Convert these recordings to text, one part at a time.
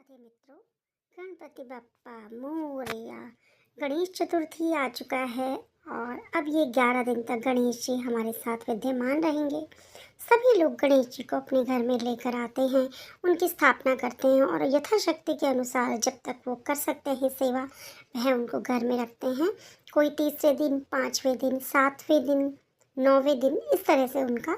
राधे मित्रों। गणपति बप्पा मोरया। गणेश चतुर्थी आ चुका है और अब ये 11 दिन तक गणेश जी हमारे साथ विद्यमान रहेंगे। सभी लोग गणेश जी को अपने घर में लेकर आते हैं, उनकी स्थापना करते हैं और यथाशक्ति के अनुसार जब तक वो कर सकते हैं सेवा, वह उनको घर में रखते हैं। कोई तीसरे दिन, 5वें दिन, 7वें दिन, 9वें दिन इस तरह से उनका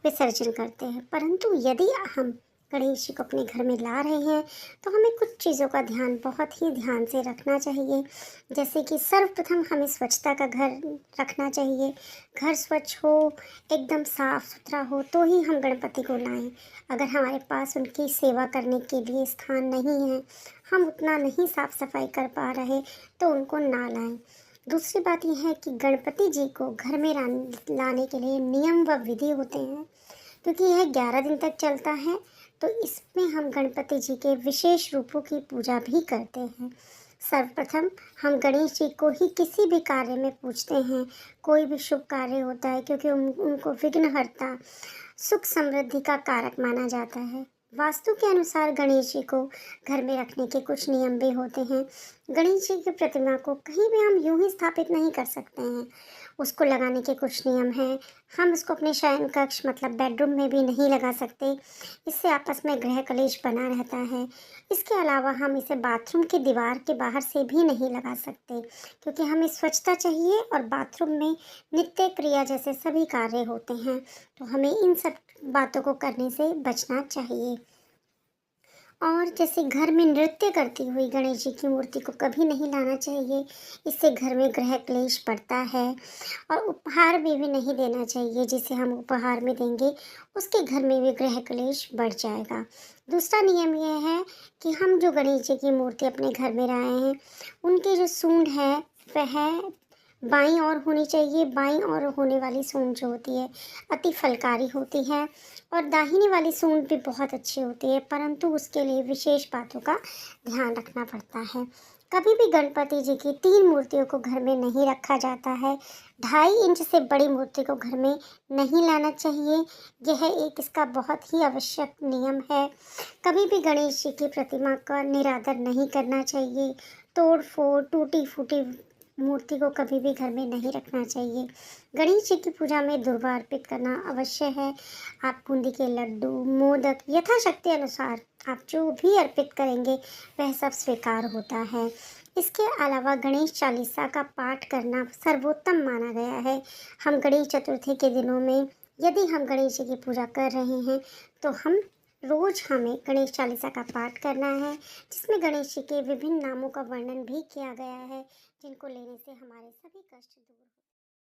विसर्जन करते हैं। परंतु यदि हम गणेश जी को अपने घर में ला रहे हैं तो हमें कुछ चीज़ों का ध्यान बहुत ही ध्यान से रखना चाहिए। जैसे कि सर्वप्रथम हमें स्वच्छता का घर रखना चाहिए। घर स्वच्छ हो, एकदम साफ सुथरा हो तो ही हम गणपति को लाएं। अगर हमारे पास उनकी सेवा करने के लिए स्थान नहीं है, हम उतना नहीं साफ सफाई कर पा रहे, तो उनको ना लाएं। दूसरी बात यह है कि गणपति जी को घर में लाने के लिए नियम व विधि होते हैं, क्योंकि यह 11 दिन तक चलता है। तो इसमें हम गणपति जी के विशेष रूपों की पूजा भी करते हैं। सर्वप्रथम हम गणेश जी को ही किसी भी कार्य में पूजते हैं। कोई भी शुभ कार्य होता है, क्योंकि उनको विघ्नहर्ता, सुख समृद्धि का कारक माना जाता है। वास्तु के अनुसार गणेश जी को घर में रखने के कुछ नियम भी होते हैं। गणेश जी की प्रतिमा को कहीं भी हम यूं ही स्थापित नहीं कर सकते हैं। उसको लगाने के कुछ नियम हैं। हम उसको अपने शयन कक्ष मतलब बेडरूम में भी नहीं लगा सकते। इससे आपस में गृह कलेश बना रहता है। इसके अलावा हम इसे बाथरूम की दीवार के बाहर से भी नहीं लगा सकते, क्योंकि हमें स्वच्छता चाहिए और बाथरूम में नित्य क्रिया जैसे सभी कार्य होते हैं, तो हमें इन सब बातों को करने से बचना चाहिए। और जैसे घर में नृत्य करती हुई गणेश जी की मूर्ति को कभी नहीं लाना चाहिए। इससे घर में गृह क्लेश बढ़ता है। और उपहार में भी नहीं देना चाहिए। जिसे हम उपहार में देंगे उसके घर में भी गृह क्लेश बढ़ जाएगा। दूसरा नियम यह है कि हम जो गणेश जी की मूर्ति अपने घर में लाए हैं, उनकी जो सूंड है वह बाईं ओर होनी चाहिए। बाईं ओर होने वाली सूंड जो होती है अति फलकारी होती है और दाहिनी वाली सूंड भी बहुत अच्छी होती है, परंतु उसके लिए विशेष बातों का ध्यान रखना पड़ता है। कभी भी गणपति जी की 3 मूर्तियों को घर में नहीं रखा जाता है। 2.5 इंच से बड़ी मूर्ति को घर में नहीं लाना चाहिए। यह एक इसका बहुत ही आवश्यक नियम है। कभी भी गणेश जी की प्रतिमा का निरादर नहीं करना चाहिए। तोड़ फोड़, टूटी फूटी मूर्ति को कभी भी घर में नहीं रखना चाहिए। गणेश जी की पूजा में दुर्वा अर्पित करना अवश्य है। आप बूंदी के लड्डू, मोदक यथाशक्ति अनुसार आप जो भी अर्पित करेंगे वह सब स्वीकार होता है। इसके अलावा गणेश चालीसा का पाठ करना सर्वोत्तम माना गया है। हम गणेश चतुर्थी के दिनों में यदि हम गणेश जी की पूजा कर रहे हैं तो रोज हमें गणेश चालीसा का पाठ करना है, जिसमें गणेश जी के विभिन्न नामों का वर्णन भी किया गया है, जिनको लेने से हमारे सभी कष्ट दूर